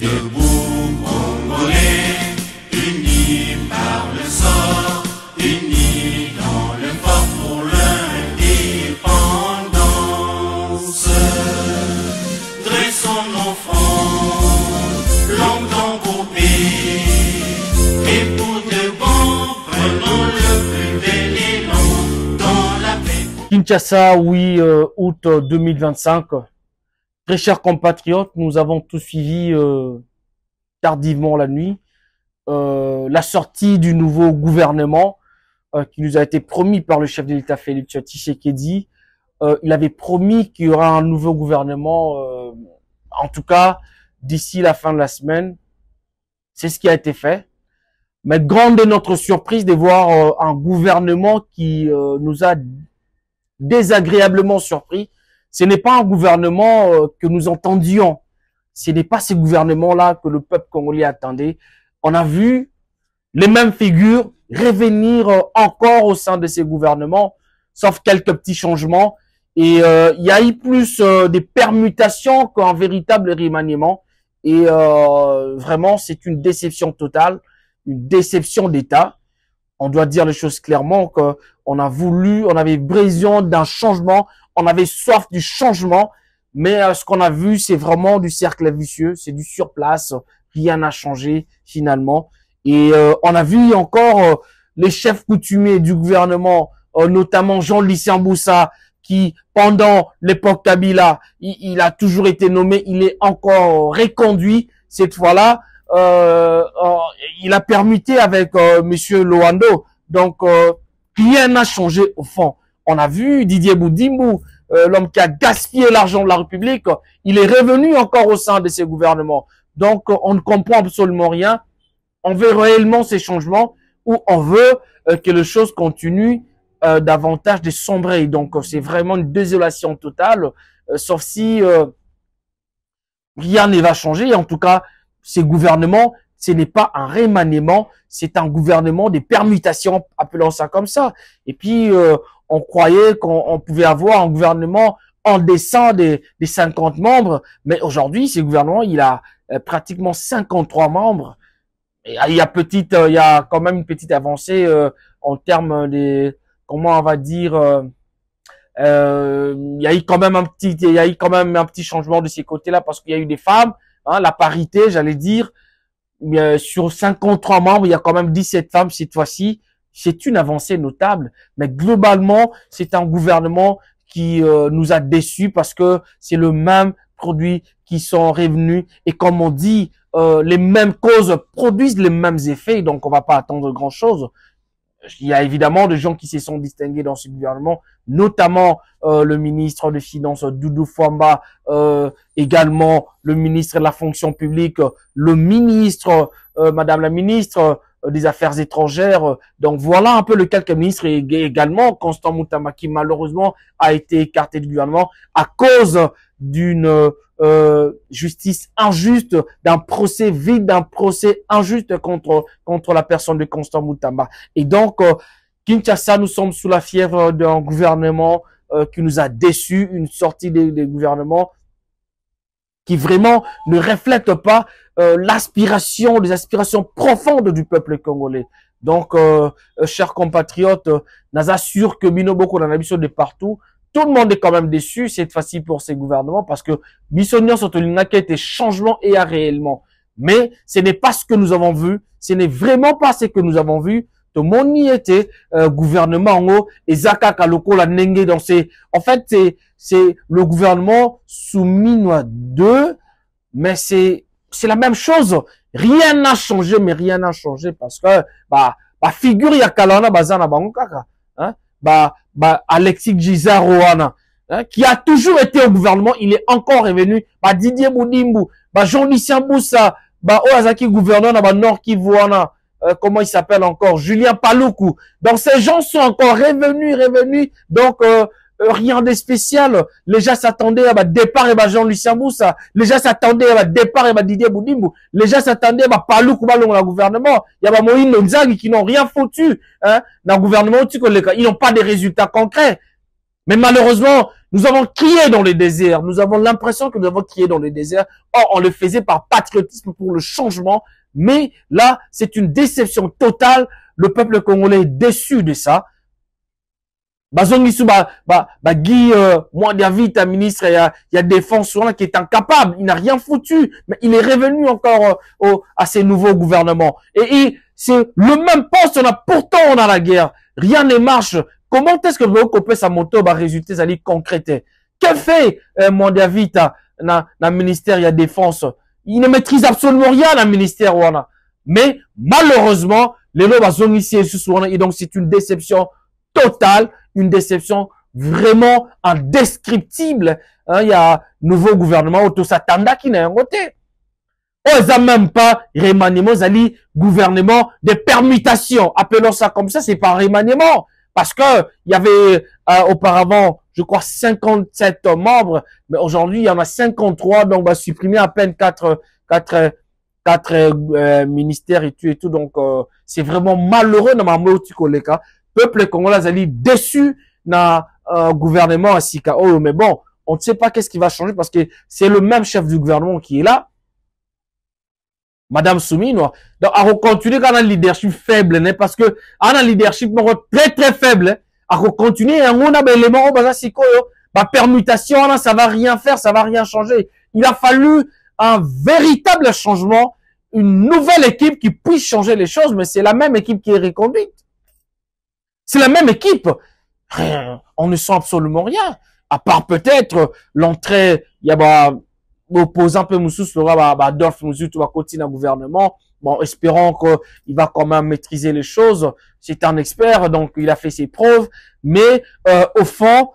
Debout, Congolais, unis par le sort, unis dans le fort pour l'indépendance. Dressons nos fronts, longtemps coupés, et pour de bon, prenons le plus bel élan dans la paix. Kinshasa, oui, août 2025. Très chers compatriotes, nous avons tous suivi tardivement la nuit la sortie du nouveau gouvernement qui nous a été promis par le chef de l'État Félix Tshisekedi. Il avait promis qu'il y aura un nouveau gouvernement, en tout cas d'ici la fin de la semaine. C'est ce qui a été fait. Mais grande est notre surprise de voir un gouvernement qui nous a désagréablement surpris. Ce n'est pas un gouvernement que nous entendions. Ce n'est pas ce gouvernement-là que le peuple congolais attendait. On a vu les mêmes figures revenir encore au sein de ces gouvernements, sauf quelques petits changements. Et il y a eu plus des permutations qu'un véritable remaniement. Et vraiment, c'est une déception totale, une déception d'État. On doit dire les choses clairement, qu'on a voulu, on avait besoin d'un changement, on avait soif du changement, mais ce qu'on a vu, c'est vraiment du cercle vicieux, c'est du surplace, rien n'a changé finalement. Et on a vu encore les chefs coutumiers du gouvernement, notamment Jean-Lucien Boussa, qui pendant l'époque Kabila, il a toujours été nommé, il est encore reconduit cette fois-là. Il a permuté avec Monsieur Loando, donc rien n'a changé au fond. On a vu Didier Boudimbu, l'homme qui a gaspillé l'argent de la République, il est revenu encore au sein de ces gouvernements. Donc on ne comprend absolument rien. On veut réellement ces changements ou on veut que les choses continuent davantage de sombrer. Donc c'est vraiment une désolation totale, sauf si rien ne va changer. En tout cas, ces gouvernements, ce n'est pas un remaniement, c'est un gouvernement des permutations, appelons ça comme ça. Et puis, on croyait qu'on pouvait avoir un gouvernement en descend des 50 membres, mais aujourd'hui, ce gouvernement, il a pratiquement 53 membres. Et il y a quand même une petite avancée en termes des, comment on va dire, il y a eu quand même un petit changement de ces côtés-là parce qu'il y a eu des femmes. Hein, la parité, j'allais dire, sur 53 membres, il y a quand même 17 femmes cette fois-ci. C'est une avancée notable. Mais globalement, c'est un gouvernement qui nous a déçus parce que c'est le même produit qui sont revenus. Et comme on dit, les mêmes causes produisent les mêmes effets. Donc, on va pas attendre grand-chose. Il y a évidemment des gens qui se sont distingués dans ce gouvernement, notamment le ministre des Finances Doudou Fwamba, également le ministre de la Fonction publique, le ministre, Madame la ministre des Affaires étrangères. Donc voilà un peu le quelques ministres et également Constant Moutamba qui malheureusement a été écarté du gouvernement à cause d'une justice injuste, d'un procès vide, d'un procès injuste contre la personne de Constant Moutamba. Et donc, Kinshasa, nous sommes sous la fièvre d'un gouvernement qui nous a déçus, une sortie des gouvernements qui vraiment ne reflète pas les aspirations profondes du peuple congolais. Donc, chers compatriotes, nous assure que Binoboko dans la mission de partout. Tout le monde est quand même déçu cette fois-ci pour ces gouvernements parce que Bissonian Sotolinaka était changement et a réellement. Mais ce n'est pas ce que nous avons vu. Ce n'est vraiment pas ce que nous avons vu. Tout le monde y était, gouvernement en haut, et Zaka Kaloko la Nengue dans ces, en fait, c'est le gouvernement soumis à deux, mais c'est la même chose. Rien n'a changé, mais rien n'a changé parce que, figure ya Kalana Bazana Bangokaka, hein, Alexis Gizaroana, hein, qui a toujours été au gouvernement, il est encore revenu, Didier Boudimbu, Jean-Lucien Boussa, Oazaki gouverneur na Nord Kivuana, comment il s'appelle encore, Julien Paloukou. Donc ces gens sont encore revenus, donc rien de spécial. Les gens s'attendaient à départ et Jean-Lucien Boussa, les gens s'attendaient à départ et Didier Boudimbu, les gens s'attendaient à Paloukou dans le gouvernement. Il y a Moïse Nzagi qui n'ont rien foutu, hein, dans le gouvernement, ils n'ont pas de résultats concrets. Mais malheureusement, Nous avons crié dans le désert. Nous avons l'impression que nous avons crié dans le désert. Or, on le faisait par patriotisme pour le changement. Mais là, c'est une déception totale. Le peuple congolais est déçu de ça. Bazongisu, Guy, Mwandavita, ministre, il y a Défense qui est incapable. Il n'a rien foutu. Mais il est revenu encore à ces nouveaux gouvernements. Et c'est le même poste. Pourtant, on a la guerre. Rien ne marche. Comment est-ce que vous coupez sa moto, résultat, ça dit concrété? Que fait, Mwandavita, na ministère, il y a Défense? Il ne maîtrise absolument rien, dans le ministère, mais, malheureusement, les lois bazongisu, et donc c'est une déception totale, une déception vraiment indescriptible. Il y a un nouveau gouvernement, Autosatanda, qui n'a un côté. On n'a même pas remaniement, zali gouvernement de permutation. Appelons ça comme ça, c'est pas remaniement. Parce que il y avait auparavant, je crois, 57 membres, mais aujourd'hui, il y en a 53, donc on va supprimer à peine 4 ministères et tout. Donc, c'est vraiment malheureux dans ma motikoleka. Peuple congolais ali déçu dans gouvernement à Sika. Oh, mais bon, on ne sait pas qu'est-ce qui va changer parce que c'est le même chef du gouvernement qui est là. Madame Soumino. Donc, à continuer quand on a un leadership faible, né, parce que, on a un leadership très, très faible, à continuer, on a un élément, permutation, ça va rien faire, ça va rien changer. Il a fallu un véritable changement, une nouvelle équipe qui puisse changer les choses, mais c'est la même équipe qui est reconduite. C'est la même équipe. On ne sent absolument rien. À part peut-être l'entrée, il y a, opposant peu Moussous, Adolphe Moussou, va continuer au gouvernement. Bon, espérons qu'il va quand même maîtriser les choses. C'est un expert, donc il a fait ses preuves. Mais au fond,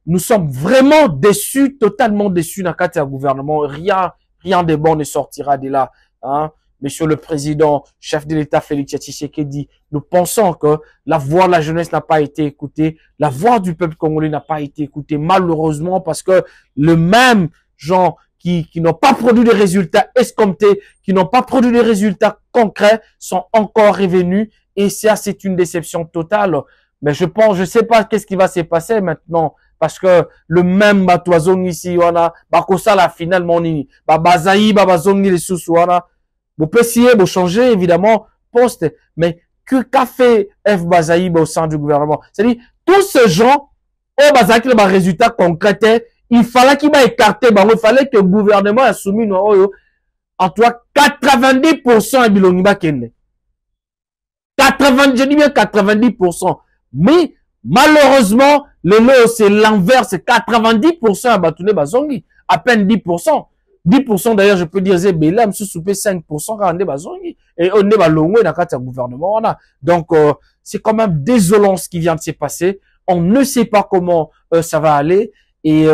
nous sommes vraiment déçus, totalement déçus dans le cadre du gouvernement. Rien de bon ne sortira de là. Hein. Monsieur le Président, chef de l'État Félix Tshisekedi, nous pensons que la voix de la jeunesse n'a pas été écoutée, la voix du peuple congolais n'a pas été écoutée, malheureusement, parce que le même gens qui n'ont pas produit de résultats escomptés, qui n'ont pas produit de résultats concrets, sont encore revenus, et ça, c'est une déception totale. Mais je sais pas qu'est-ce qui va se passer maintenant, parce que le même Batouazong ici, Bakosa la finale, Bazaï, Babazongi, les sous, vous pouvez essayer de changer, évidemment, poste, mais qu'a fait F. Bazaï au sein du gouvernement? C'est-à-dire, tous ces gens, Bazaï, les résultats concrets, il fallait qu'il va écarter, il fallait que le gouvernement a soumis, en toi, 90% à Bilongiba Kende. je dis bien 90%. Mais, malheureusement, le lot, c'est l'envers, c'est 90% à Batoune Bazongi. À peine 10%. 10% d'ailleurs, je peux dire, Zébéla, M. Soupé 5% quand on est Bazongi. Et on est Balongwe dans le gouvernement. Donc, c'est quand même désolant ce qui vient de se passer. On ne sait pas comment ça va aller. Et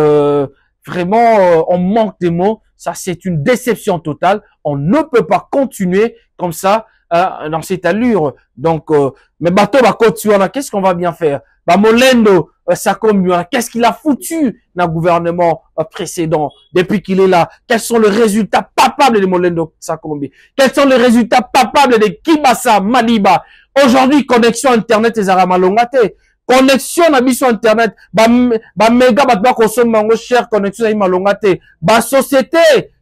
vraiment, on manque des mots. Ça, c'est une déception totale. On ne peut pas continuer comme ça dans cette allure. Donc, mais bateau va continuer. Qu'est-ce qu'on va bien faire? Molendo Sakombi, qu'est-ce qu'il a foutu dans le gouvernement précédent depuis qu'il est là? Quels sont les résultats papables de Molendo Sakombi? Quels sont les résultats papables de Kibasa Maliba? Aujourd'hui, connexion Internet et Zaramalongate. Connexion na biso internet méga batba consomme mango cher connexion na malongate société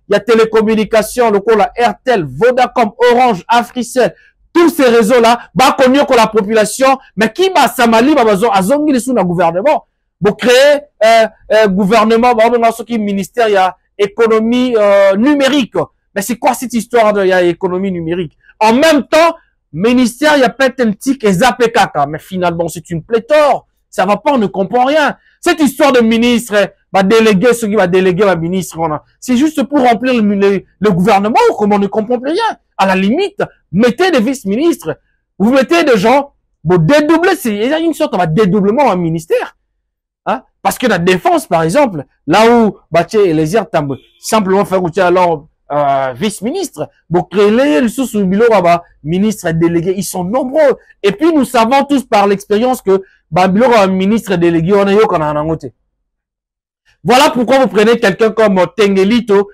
il y a télécommunication la Airtel, Vodacom, Orange, Africell, tous ces réseaux là connu que la population mais qui samali azongi les sous na gouvernement pour créer gouvernement qui ministère il y a économie numérique. Mais c'est quoi cette histoire de il y a économie numérique? En même temps ministère, il y a peut-être un petit Ezapekaka, mais finalement, c'est une pléthore. Ça va pas, on ne comprend rien. Cette histoire de ministre, déléguer ceux qui va déléguer la ministre, c'est juste pour remplir le gouvernement ou comment on ne comprend plus rien. À la limite, mettez des vice-ministres. Vous mettez des gens, dédoubler, il y a une sorte de dédoublement en ministère. Hein? Parce que la défense, par exemple, là où, les airs simplement faire alors, vice-ministre, les sous-bilans, ministres délégués, ils sont nombreux. Et puis, nous savons tous par l'expérience que, ministre délégué, on est voilà pourquoi vous prenez quelqu'un comme Tengelito,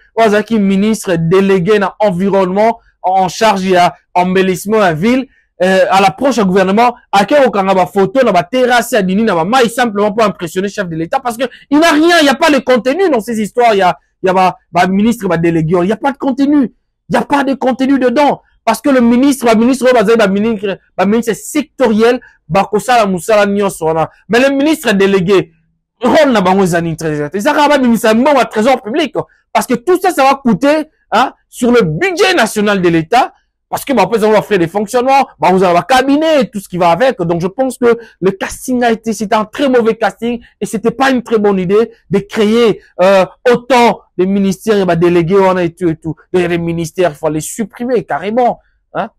qui ministre délégué dans l'environnement, en charge, il y a embellissement à la ville, à l'approche du gouvernement, à quel on a photo, on a terrasse à Dini, on a maille simplement pour impressionner le chef de l'État parce que il n'a rien, il n'y a pas de contenu dans ces histoires, il y a ministre, délégué, il n'y a pas de contenu. Il n'y a pas de contenu dedans. Parce que le ministre, ministre sectoriel, mais le ministre délégué, rôle n'a pas un trésor public. Parce que tout ça, ça va coûter, hein, sur le budget national de l'État. Parce que, après, on va faire des fonctionnements, vous avez un cabinet et tout ce qui va avec. Donc, je pense que le casting c'était un très mauvais casting et c'était pas une très bonne idée de créer, autant de ministères, il y a délégués, on a et tout et tout. Il y a des ministères, il faut les supprimer carrément, hein.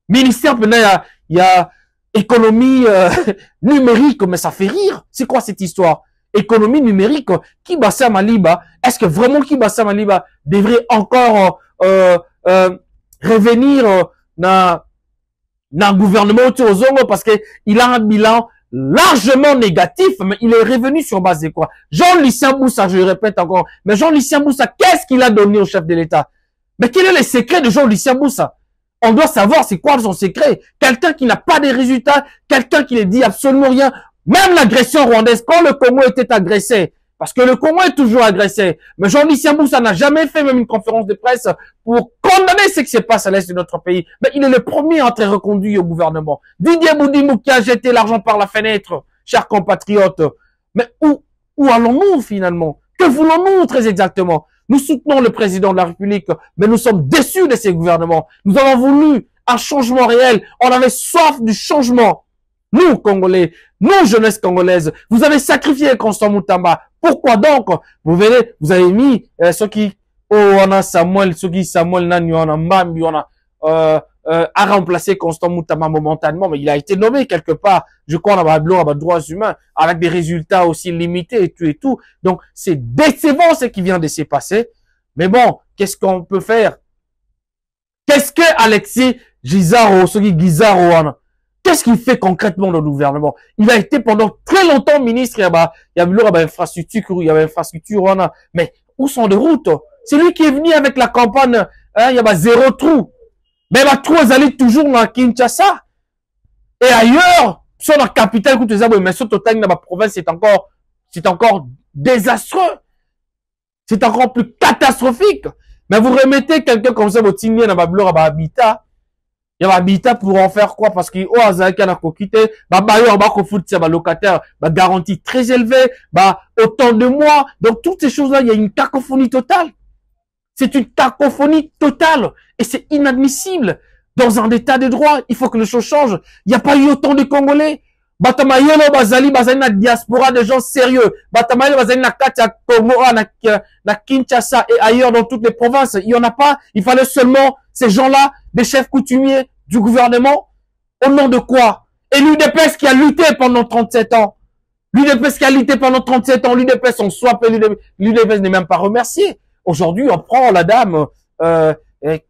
Ministère, il y a économie, numérique, mais ça fait rire. C'est quoi cette histoire? Économie numérique, Kibassa Maliba, est-ce que vraiment Kibassa Maliba devrait encore, revenir dans le gouvernement autour aux parce que il a un bilan largement négatif, mais il est revenu sur base de quoi? Jean-Lucien Moussa, je le répète encore, mais Jean-Lucien Moussa, qu'est-ce qu'il a donné au chef de l'État? Mais quel est le secret de Jean-Lucien Moussa? On doit savoir c'est quoi son secret. Quelqu'un qui n'a pas de résultats, quelqu'un qui ne dit absolument rien. Même l'agression rwandaise, quand le Congo était agressé, parce que le Congo est toujours agressé. Mais Jean-Lucien Moussa n'a jamais fait même une conférence de presse pour condamner ce qui se passe à l'est de notre pays. Mais il est le premier à être reconduit au gouvernement. Didier Boudimou qui a jeté l'argent par la fenêtre, chers compatriotes. Mais où allons-nous finalement? Que voulons-nous très exactement? Nous soutenons le président de la République, mais nous sommes déçus de ces gouvernements. Nous avons voulu un changement réel. On avait soif du changement. Nous, Congolais, nous, jeunesse congolaise, vous avez sacrifié Constant Moutamba. Pourquoi donc? Vous verrez, vous avez mis ceux qui, on a Samuel, ceux qui Samuel Nani, on a Mbambi, on a a remplacé Constant Moutamba momentanément, mais il a été nommé quelque part. Je crois on a droits humains, avec des résultats aussi limités et tout et tout. Donc c'est décevant ce qui vient de se passer. Mais bon, qu'est-ce qu'on peut faire? Qu'est-ce que Alexis Gizaro, ceux qui Gizaro, qu'est-ce qu'il fait concrètement dans le gouvernement? Il a été pendant très longtemps ministre, il y a infrastructure, mais où sont les routes? C'est lui qui est venu avec la campagne, hein, il y a zéro trou. Mais trou, ils toujours dans Kinshasa. Et ailleurs, sur la capitale, mais sur total, dans la province, c'est encore désastreux. C'est encore plus catastrophique. Mais vous remettez quelqu'un comme ça, votre signé dans ma blure, à habitat. Il y a habitat pour en faire quoi? Parce que, locataire, garantie très élevée, autant de mois. Donc, toutes ces choses-là, il y a une cacophonie totale. C'est une cacophonie totale. Et c'est inadmissible. Dans un état de droit, il faut que les choses changent. Il n'y a pas eu autant de Congolais. Batamayelo, Bazali, na diaspora de gens sérieux. Batamayelo, Bazali, na Katia, Komora, na Kinshasa et ailleurs dans toutes les provinces. Il n'y en a pas. Il fallait seulement ces gens-là, des chefs coutumiers du gouvernement. Au nom de quoi? Et l'UDPS qui a lutté pendant 37 ans. L'UDPS qui a lutté pendant 37 ans. L'UDPS, on soit l'UDPS n'est même pas remercié. Aujourd'hui, on prend la dame,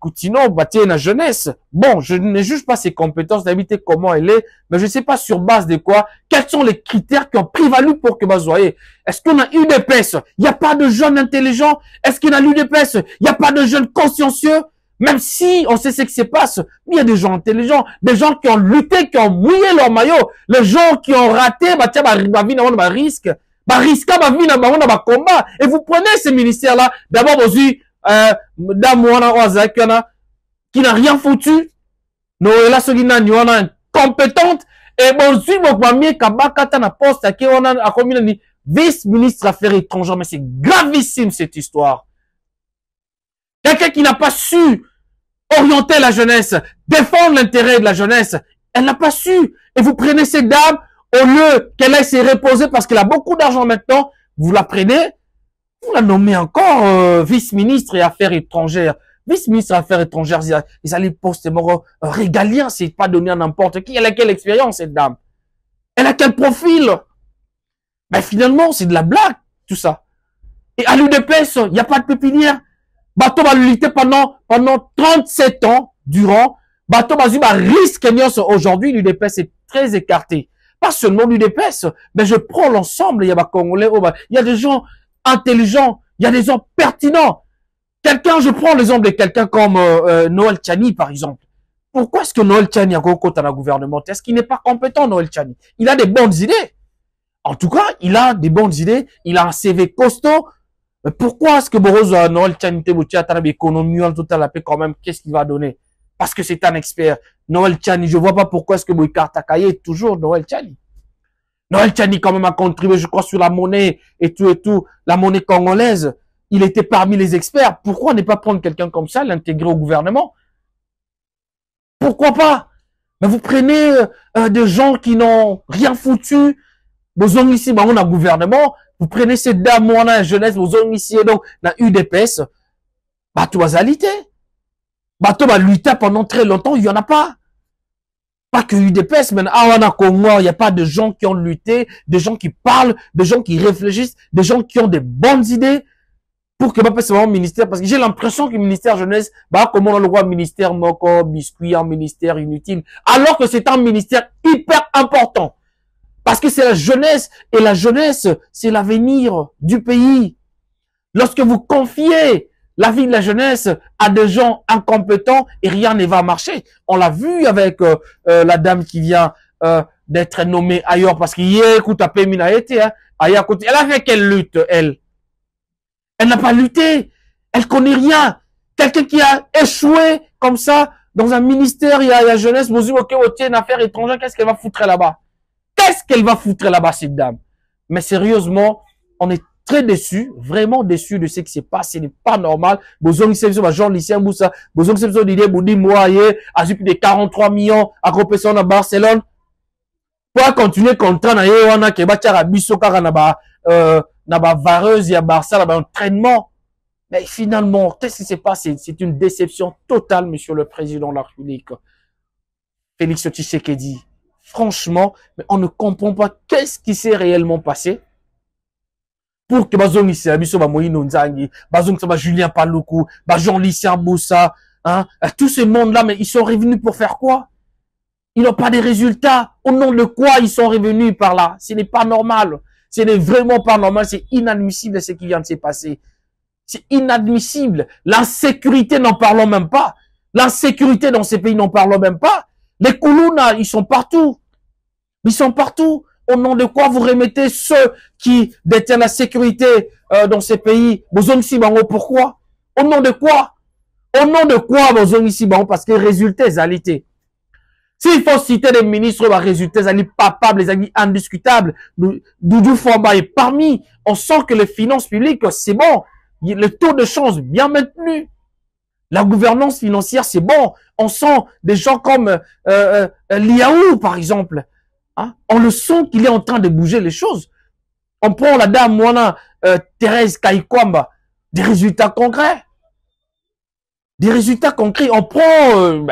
Coutinho, la jeunesse. Bon, je ne juge pas ses compétences, d'habiter comment elle est, mais je ne sais pas sur base de quoi, quels sont les critères qui ont prévalu pour que voyez. Est-ce qu'on a UDPS? Il n'y a pas de jeunes intelligents? Est-ce qu'on a l'UDPS? Il n'y a pas de jeunes consciencieux? Même si on sait ce qui se passe, il y a des gens intelligents, des gens qui ont lutté, qui ont mouillé leur maillot, les gens qui ont raté, risque. Combat. Et vous prenez ces ministères-là, d'abord aussi, qui n'a rien foutu, Noëlla Solina, compétente, et bon, si vous voyez Kabakata na poste, qui on a commis vice-ministre affaires étrangères, mais c'est gravissime cette histoire. Quelqu'un qui n'a pas su orienter la jeunesse, défendre l'intérêt de la jeunesse, elle n'a pas su. Et vous prenez cette dame, au lieu qu'elle aille se reposer parce qu'elle a beaucoup d'argent maintenant, vous la prenez, vous la nommez encore vice-ministre et affaires étrangères. Vice-ministre et affaires étrangères, ils allaient poster régalien, c'est pas donné à n'importe qui. Elle a quelle expérience, cette dame? Elle a quel profil? Ben finalement, c'est de la blague, tout ça. Et à l'UDPS, il n'y a pas de pépinière. Bateau va lutter pendant 37 ans durant. Bateau va risque aujourd'hui, l'UDPS est très écarté. Pas seulement l'UDPS, mais je prends l'ensemble, il y a Congolais, il y a des gens intelligents, il y a des gens pertinents. Je prends l'exemple de quelqu'un comme Noël Tchani, par exemple. pourquoi est-ce que Noël Tchani a encore dans le gouvernement? Est-ce qu'il n'est pas compétent, Noël Tchani? Il a des bonnes idées. En tout cas, il a des bonnes idées. Il a un CV costaud. Mais pourquoi est-ce que Borozo Noël Tchani Teboutia a l'économie en total la paix quand même? Qu'est-ce qu'il va donner? Parce que c'est un expert. Noël Tchani, je vois pas pourquoi est-ce que Boïkar Takaye est toujours Noël Tchani. Noël Tchani quand même a contribué, je crois, sur la monnaie et tout, la monnaie congolaise. Il était parmi les experts. Pourquoi ne pas prendre quelqu'un comme ça, l'intégrer au gouvernement? Pourquoi pas? Mais vous prenez des gens qui n'ont rien foutu. Vous avez ici, on a gouvernement. Vous prenez ces dames, on a la jeunesse, vous avez ici, donc, la UDPS. Bah, tu vas alité. Bah, tu vas lutter pendant très longtemps, il y en a pas. Pas que UDPS, mais on a Congo, il n'y a pas de gens qui ont lutté, des gens qui parlent, des gens qui réfléchissent, des gens qui ont des bonnes idées pour que pas seulement ministère, parce que j'ai l'impression que le ministère jeunesse, bah, comment on le voit, ministère moko, biscuit, un ministère inutile, alors que c'est un ministère hyper important. Parce que c'est la jeunesse, et la jeunesse, c'est l'avenir du pays. Lorsque vous confiez la vie de la jeunesse à des gens incompétents, et rien ne va marcher. On l'a vu avec la dame qui vient d'être nommée ailleurs, parce qu'hier, écoute, à Pémina été, hein, ailleurs, elle a fait quelle lutte, elle? Elle n'a pas lutté. Elle connaît rien. Quelqu'un qui a échoué comme ça dans un ministère, il y a la jeunesse, vous dites, ok, une affaire étrangère, qu'est-ce qu'elle va foutre là-bas? Qu'est-ce qu'elle va foutre là-bas, cette dame? Mais sérieusement, on est très déçus, vraiment déçus de ce qui s'est passé. Ce n'est pas normal. Besoin de Jean Lucien Boussa, besoin de l'idée, Boudi Moyer, à plus de 43 millions, à compétition à Barcelone. Pour continuer contre on a qui va tirer à Bissokara, n'a vareuse, il y a Barça, là-bas, entraînement. Mais finalement, qu'est-ce qui s'est passé? C'est une déception totale, monsieur le président de la République. Félix Tshisekedi. Franchement, mais on ne comprend pas qu'est-ce qui s'est réellement passé pour que Bazong ici, Abisso, Moïno Nzangi, Bazong, Julien Paloukou, Jean-Lucien Boussa, hein, tous ces mondes-là, mais ils sont revenus pour faire quoi? Ils n'ont pas des résultats. Au nom de quoi ils sont revenus par là? Ce n'est pas normal. Ce n'est vraiment pas normal. C'est inadmissible ce qui vient de se passer. C'est inadmissible. L'insécurité, n'en parlons même pas. L'insécurité dans ces pays, n'en parlons même pas. Les Koulouna, ils sont partout. Ils sont partout. Au nom de quoi vous remettez ceux qui détiennent la sécurité dans ces pays? Besoin ici, pourquoi? Au nom de quoi? Au nom de quoi besoin ici, parce que résultat, égalité. S'il faut citer des ministres, les résultats, les papables, les amis indiscutables, Doudou Famba est parmi. On sent que les finances publiques, c'est bon. Le taux de change bien maintenu. La gouvernance financière, c'est bon. On sent des gens comme Liaou, par exemple. Hein? On le sent qu'il est en train de bouger les choses. On prend la dame Moana, Thérèse Kaikwamba, des résultats concrets. Des résultats concrets. On prend,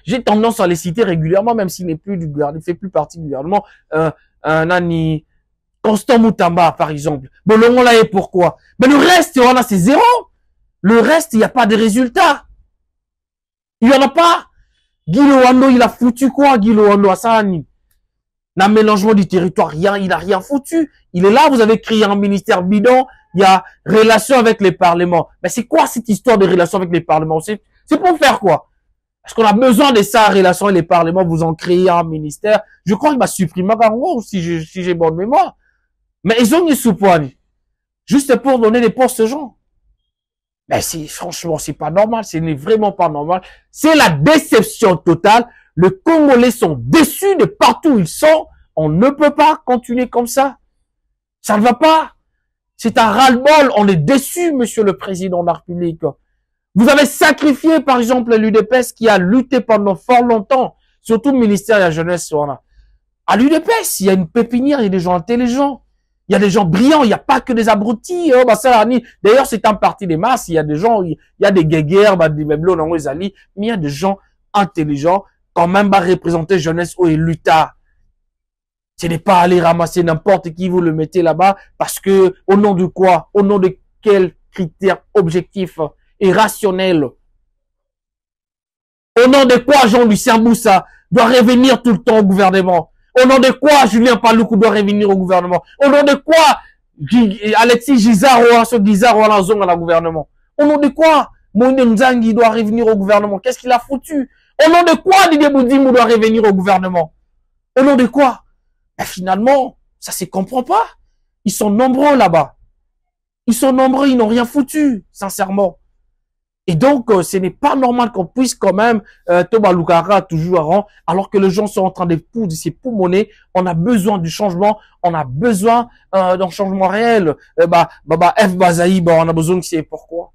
j'ai tendance à les citer régulièrement, même s'il n'est plus du gouvernement, il fait plus partie du gouvernement. Nani, Constant Moutamba, par exemple. Bon, le là est pourquoi? Mais le reste, on a c'est zéro. Le reste, il n'y a pas de résultats. Il n'y en a pas. Guy Loando, il a foutu quoi, Guy Loando, à Sahani? L'aménagement du territoire, rien, il n'a rien foutu. Il est là, vous avez créé un ministère bidon, il y a relation avec les parlements. Mais c'est quoi cette histoire de relation avec les parlements? C'est pour faire quoi? Est-ce qu'on a besoin de ça, relation avec les parlements? Vous en créez un ministère. Je crois qu'il va supprimer Gango, si j'ai bonne mémoire. Mais ils ont mis sous point. Juste pour donner des postes aux gens. Mais franchement, c'est pas normal. Ce n'est vraiment pas normal. C'est la déception totale. Les Congolais sont déçus de partout où ils sont. On ne peut pas continuer comme ça. Ça ne va pas. C'est un ras-le-bol. On est déçus, monsieur le président de la République. Vous avez sacrifié, par exemple, l'UDPS qui a lutté pendant fort longtemps, surtout le ministère de la Jeunesse. Voilà. À l'UDPS, il y a une pépinière, il y a des gens intelligents. Il y a des gens brillants, il n'y a pas que des abrutis. D'ailleurs, c'est un parti des masses. Il y a des gens, il y a des guéguerres, des meubles, mais il y a des gens intelligents, quand même, représenter jeunesse ou luta. Ce n'est pas aller ramasser n'importe qui, vous le mettez là-bas, parce que, au nom de quoi? Au nom de quels critères objectifs et rationnels? Au nom de quoi Jean-Lucien Boussa doit revenir tout le temps au gouvernement? Au nom de quoi Julien Paloukou doit revenir au gouvernement? Au nom de quoi Alexis Gizaro, ce Gizaro à la zone à la gouvernement? Au nom de quoi Moïne Nzangi doit revenir au gouvernement? Qu'est-ce qu'il a foutu? Au nom de quoi Didier Boudimou doit revenir au gouvernement? Au nom de quoi? Ben, finalement, ça se comprend pas. Ils sont nombreux là-bas. Ils sont nombreux, ils n'ont rien foutu, sincèrement. Et donc, ce n'est pas normal qu'on puisse quand même Thomas Loukara toujours à rang, alors que les gens sont en train de s'époumoner. On a besoin du changement, on a besoin d'un changement réel. F. Bazaï, on a besoin de savoir pourquoi.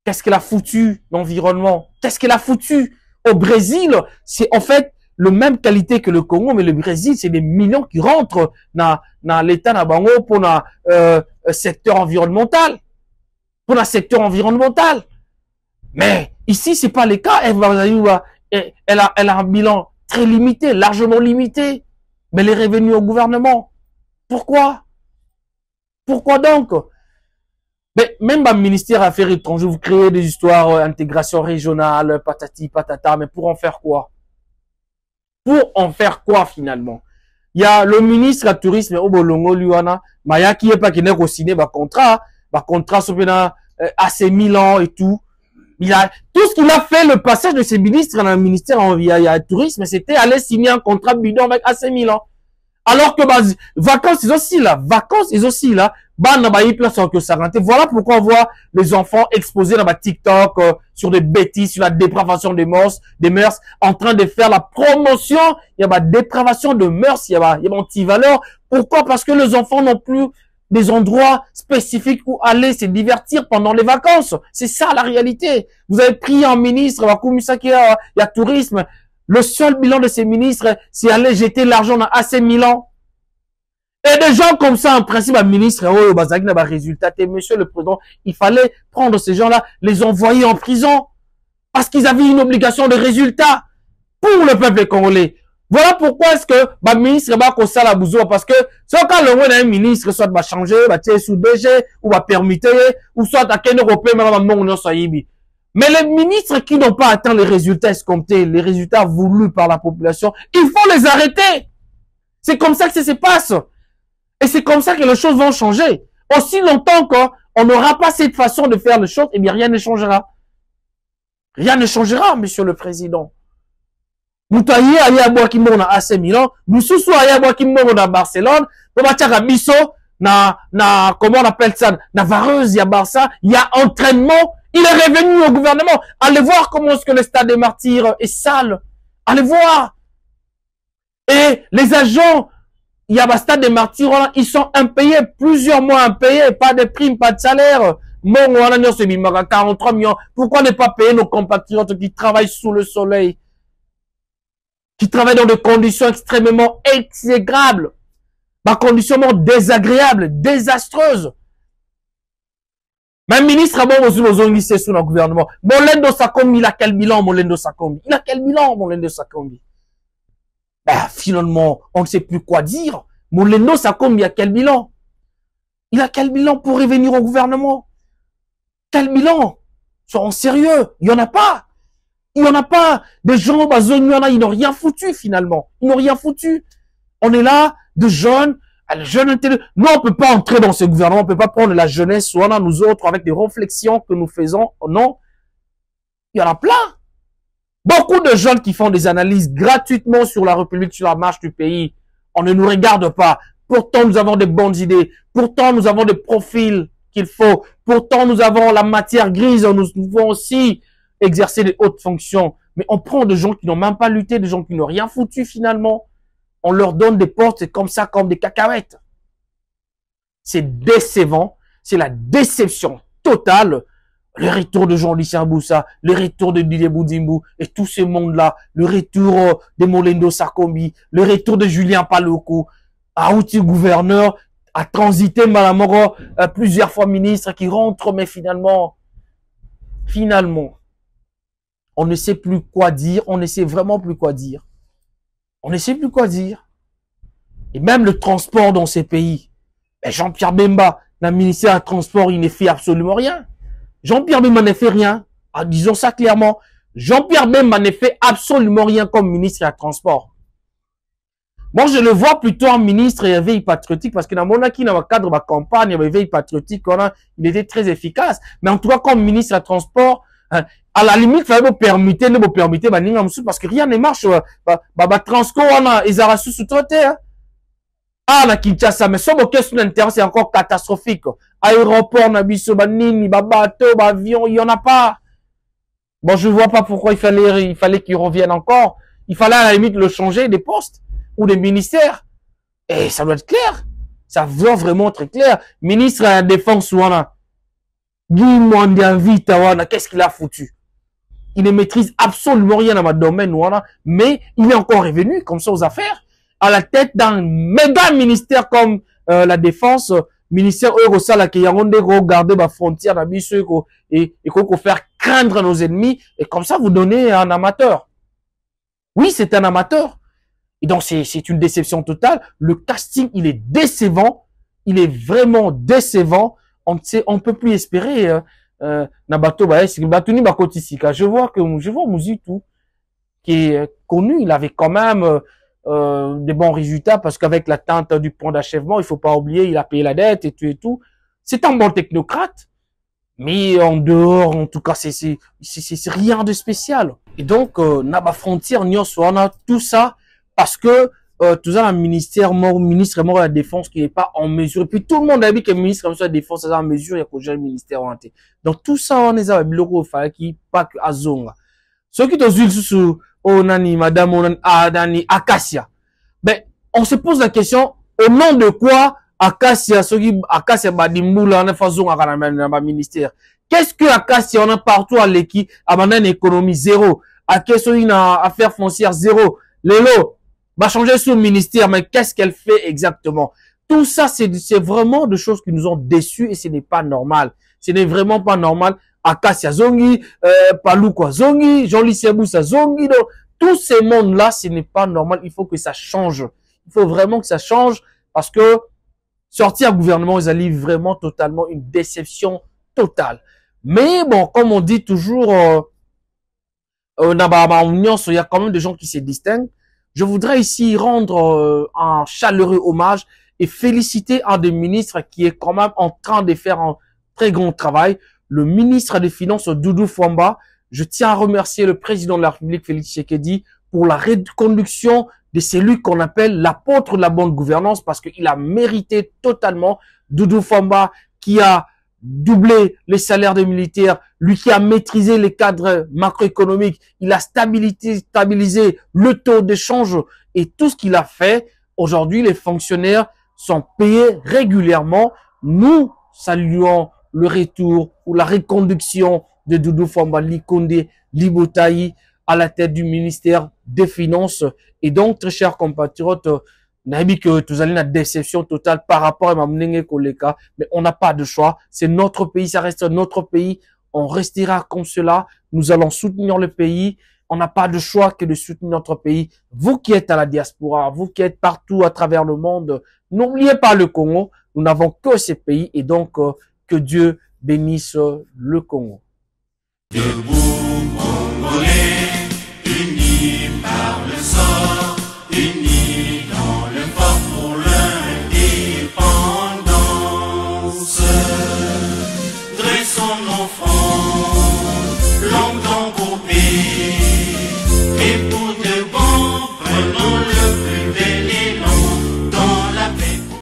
Qu'est-ce qu'elle a foutu, l'environnement? Qu'est-ce qu'elle a foutu? Au Brésil, c'est en fait le même qualité que le Congo, mais le Brésil, c'est des millions qui rentrent dans l'État Nabango pour le secteur environnemental. Pour le secteur environnemental. Mais ici, c'est pas le cas. Elle a un bilan très limité, largement limité. Mais elle est revenue au gouvernement. Pourquoi? Pourquoi donc? Mais même le ministère des Affaires étrangères, vous créez des histoires, intégration régionale, patati, patata, mais pour en faire quoi? Pour en faire quoi finalement? Il y a le ministre du tourisme, Obolongo Luana, Maya qui est pas qui n'est qu'au ciné, contrat sur AC Milan et tout. Il a, tout ce qu'il a fait, le passage de ses ministres dans le ministère du tourisme, c'était aller signer un contrat bidon avec AC Milan. Alors que, vacances, ils aussi là, voilà pourquoi on voit les enfants exposés dans TikTok, sur des bêtises, sur la dépravation des mœurs, en train de faire la promotion, il y a dépravation de mœurs, il y a anti-valeur. Pourquoi? Parce que les enfants n'ont plus des endroits spécifiques où aller se divertir pendant les vacances. C'est ça la réalité. Vous avez pris un ministre, il y a tourisme. Le seul bilan de ces ministres, c'est aller jeter l'argent dans AC Milan. Et des gens comme ça, en principe, un ministre, résultat. Et monsieur le président, il fallait prendre ces gens-là, les envoyer en prison. Parce qu'ils avaient une obligation de résultat pour le peuple congolais. Voilà pourquoi est-ce que le ministre va comme ça la bougeoire. Parce que soit quand le ministre soit va changer, va tirer sous DG, ou va permettre, ou soit à quel européen, mais les ministres qui n'ont pas atteint les résultats escomptés, les résultats voulus par la population, il faut les arrêter. C'est comme ça que ça se passe. Et c'est comme ça que les choses vont changer. Aussi longtemps qu'on n'aura pas cette façon de faire les choses, eh bien rien ne changera. Rien ne changera, monsieur le président. Moutaye aye aboua ki mona AC Milan, Moussousou aye aboua ki mona Barcelone, comment on appelle ça, na vareuse, il y a Barça, il y a entraînement, il est revenu au gouvernement. Allez voir comment est-ce que le stade des martyrs est sale. Allez voir. Et les agents, il y a le stade des martyrs, ils sont impayés, plusieurs mois impayés, pas de primes, pas de salaire. Mon, 43 millions. Pourquoi ne pas payer nos compatriotes qui travaillent sous le soleil? Qui travaillent dans des conditions extrêmement exécrables, des conditions désagréables, désastreuses. Même ministre a bon aux sous le gouvernement. Molendo Sakombi, il a quel bilan, Molendo Sakombi? Il a quel bilan, Molendo Sakombi? Finalement, on ne sait plus quoi dire. Molendo Sakombi a quel bilan? Il a quel bilan pour revenir au gouvernement? Quel bilan? Soyons sérieux, il n'y en a pas. Il n'y en a pas. Des gens, ils n'ont rien foutu finalement. Ils n'ont rien foutu. On est là, de jeunes, nous, on peut pas entrer dans ce gouvernement, on peut pas prendre la jeunesse, soit là, nous autres, avec des réflexions que nous faisons. Non. Il y en a plein. Beaucoup de jeunes qui font des analyses gratuitement sur la République, sur la marche du pays. On ne nous regarde pas. Pourtant, nous avons des bonnes idées. Pourtant, nous avons des profils qu'il faut. Pourtant, nous avons la matière grise. Nous pouvons aussi exercer des hautes fonctions. Mais on prend des gens qui n'ont même pas lutté, des gens qui n'ont rien foutu finalement. On leur donne des postes comme ça, comme des cacahuètes. C'est décevant. C'est la déception totale. Le retour de Jean-Lucien Boussa, le retour de Didier Boudimou et tout ce monde-là, le retour de Molendo Sakombi, le retour de Julien Paluku, à outil gouverneur, à transiter Malamoro, plusieurs fois ministre qui rentre, mais finalement, on ne sait plus quoi dire, on ne sait vraiment plus quoi dire. On ne sait plus quoi dire. Et même le transport dans ces pays, Jean-Pierre Bemba, le ministère du Transport, il ne fait absolument rien. Jean-Pierre Bemba ne fait rien. Ah, disons ça clairement. Jean-Pierre Bemba ne fait absolument rien comme ministre des Transports. Moi, je le vois plutôt en ministre et veille patriotique parce que dans mon acquis, dans le cadre de ma campagne, il veille patriotique, il était très efficace. Mais en tout cas, comme ministre des Transports, À la limite, il fallait vous permettre, parce que rien ne marche. Transco, on a, ils ont sous-traité, hein. Ah, na Kinshasa, mais son question d'intérêt, c'est encore catastrophique. Aéroport, nabiso, nini, bateau, avion, il y en a pas. Bon, je vois pas pourquoi il fallait qu'il revienne encore. Il fallait à la limite le changer des postes ou des ministères. Et ça doit être clair. Ça doit vraiment être clair. Ministre de la Défense, Wana. Guy Mwandiavita, Wana, qu'est-ce qu'il a foutu? Il ne maîtrise absolument rien dans ma domaine, Wana, mais il est encore revenu comme ça aux affaires. À la tête d'un méga ministère comme la Défense, ministère Eurosala qui a regarder ma frontière et qu'on faire craindre nos ennemis, et comme ça vous donnez un amateur. Oui, c'est un amateur. Et donc c'est une déception totale. Le casting, il est décevant. Il est vraiment décevant. On peut plus espérer Nabato je vois Mouzitou qui est connu, il avait quand même des bons résultats parce qu'avec l'atteinte du point d'achèvement, il faut pas oublier, il a payé la dette et tout. C'est un bon technocrate, mais en dehors, en tout cas, c'est rien de spécial. Et donc, Naba Frontière, Nyoswana, tout ça, parce que tout ça, un ministre mort de la Défense qui n'est pas en mesure. Et puis tout le monde a dit que le ministre de la Défense est en mesure, il y a que le ministère orienté. Donc tout ça, on est avec le bureau, il fallait qu'il pas que Azonga. Ceux qui t'ont sous Onani, Madame Onani, Adani, Acacia. Ben, on se pose la question, au nom de quoi Acacia, ceux qui, Acacia, Badimboula, on a fait Zonga dans le ministère. Qu'est-ce que Acacia, on a partout à l'équipe, à une économie zéro. À question une affaire foncière zéro. Lélo, va changer son ministère, mais qu'est-ce qu'elle fait exactement? Tout ça, c'est vraiment des choses qui nous ont déçus et ce n'est pas normal. Ce n'est vraiment pas normal. Acacia Zongi, Palouko Zongi, Jean-Louis Seboussa Zongi, donc, tous ces mondes-là, ce n'est pas normal. Il faut que ça change. Il faut vraiment que ça change parce que sortir au gouvernement, ils allaient vraiment totalement une déception totale. Mais bon, comme on dit toujours, il y a quand même des gens qui se distinguent. Je voudrais ici rendre un chaleureux hommage et féliciter un des ministres qui est quand même en train de faire un très grand travail, le ministre des Finances, Doudou Fwamba. Je tiens à remercier le président de la République, Félix Tshisekedi, pour la reconduction de celui qu'on appelle l'apôtre de la bonne gouvernance parce qu'il a mérité totalement. Doudou Fwamba qui a doublé les salaires des militaires, lui qui a maîtrisé les cadres macroéconomiques, il a stabilisé le taux d'échange et tout ce qu'il a fait. Aujourd'hui, les fonctionnaires sont payés régulièrement. Nous saluons le retour ou la reconduction de Doudou Fwamba Likonde Libotaï à la tête du ministère des Finances. Et donc, très chers compatriotes, Nabi que tu allez une déception totale par rapport à Mamnenge Koleka, mais on n'a pas de choix. C'est notre pays, ça reste notre pays. On restera comme cela. Nous allons soutenir le pays. On n'a pas de choix que de soutenir notre pays. Vous qui êtes à la diaspora, vous qui êtes partout à travers le monde, n'oubliez pas le Congo. Nous n'avons que ces pays et donc que Dieu bénisse le Congo. Debout, Congolais, unis par le sort, unis